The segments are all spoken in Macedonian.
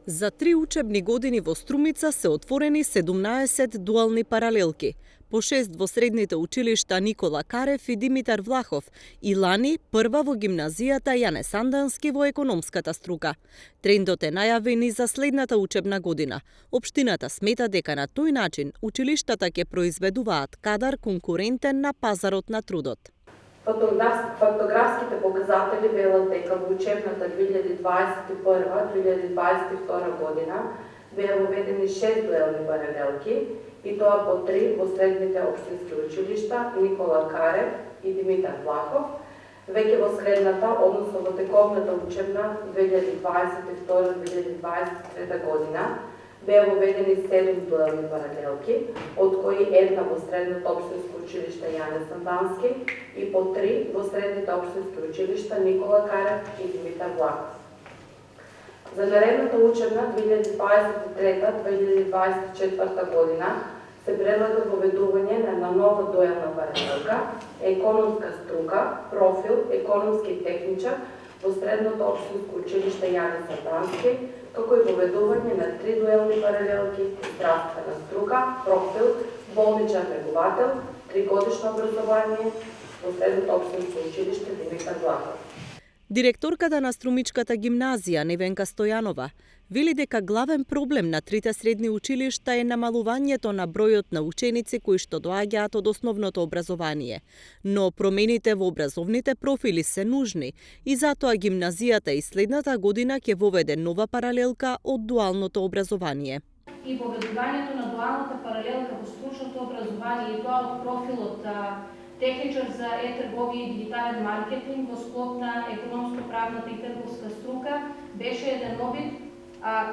За 3 учебни години во Струмица се отворени 17 дуални паралелки, по 6 во средните училишта Никола Карев и Димитар Влахов и лани прва во гимназијата Јане Сандански во економската струка. Трендот е најавен и за следната учебна година. Општината смета дека на тој начин училиштата ќе произведуваат кадар конкурентен на пазарот на трудот. Фактографските показатели велат дека во учебната 2021-2022 година беа воведени 6 дуелни паралелки, и тоа по 3 во средните општински училишта Никола Карев и Димитар Влахов. Веќе во средната, односно во тековната учебна 2022-2023 година, беа воведени 7 дуелни паралелки, од кои една во средното општинско училиште Јане Сандански и по 3 во средните општински училишта Никола Карев и Димитар Влахов. За наредната учебна 2023-2024 година се предлага воведување на нова дуелна паралелка, економска струка, профил, економски техничар во средното општинско училиште Јане Сандански, како и воведување на 3 дуелни паралелки, здравствена струка, профил, болничар неговател, 3-годишно образование во средното општинско училиште Димитар Влахов. Директорката на Струмичката гимназија Невенка Стојанова вели дека главен проблем на трите средни училишта е намалувањето на бројот на ученици кои што доаѓаат од основното образование, но промените во образовните профили се нужни и затоа гимназијата и следната година ќе воведе нова паралелка од дуалното образование. И воведувањето на дуалната паралелка во стручното образование и тоа од профилот техничар за е-трговија и дигитален маркетинг во склоп на економско-правната и трговска струка беше еден обид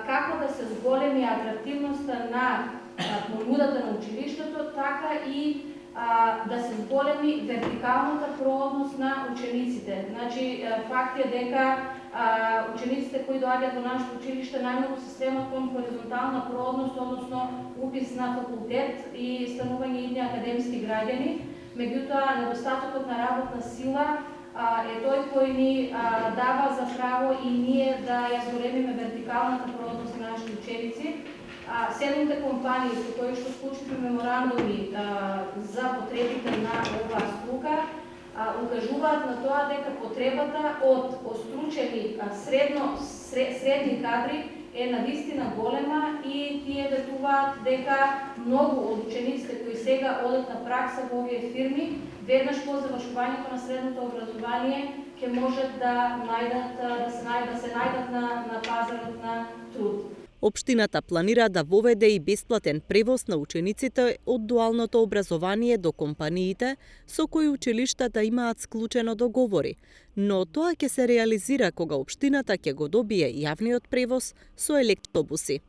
како да се зголеми атрактивноста на понудата на училиштето, така и да се зголеми вертикалната проодност на учениците. Значи, факт е дека учениците кои доаѓаат во нашето училиште најмногу се стремат кон хоризонтална проодност, односно упис на факултет и станување идни академски граѓани. Меѓутоа, недостатокот на работна сила е тој кој ни дава за право и ние да ја зголемиме вертикалната проодност на нашите ученици. Седмите компании со кои што склучивме меморандуми за потребите на оваа струка укажуваат на тоа дека потребата од остручени средни кадри е навистина голема и тие ветуваат дека многу од учениците кои сега одат на пракса во овие фирми, веднаш по завршувањето на средното образование ќе можат да се најдат на пазарот на труд. Општината планира да воведе и бесплатен превоз на учениците од дуалното образование до компаниите со кои училиштата имаат склучено договори, но тоа ќе се реализира кога општината ќе го добие јавниот превоз со електробуси.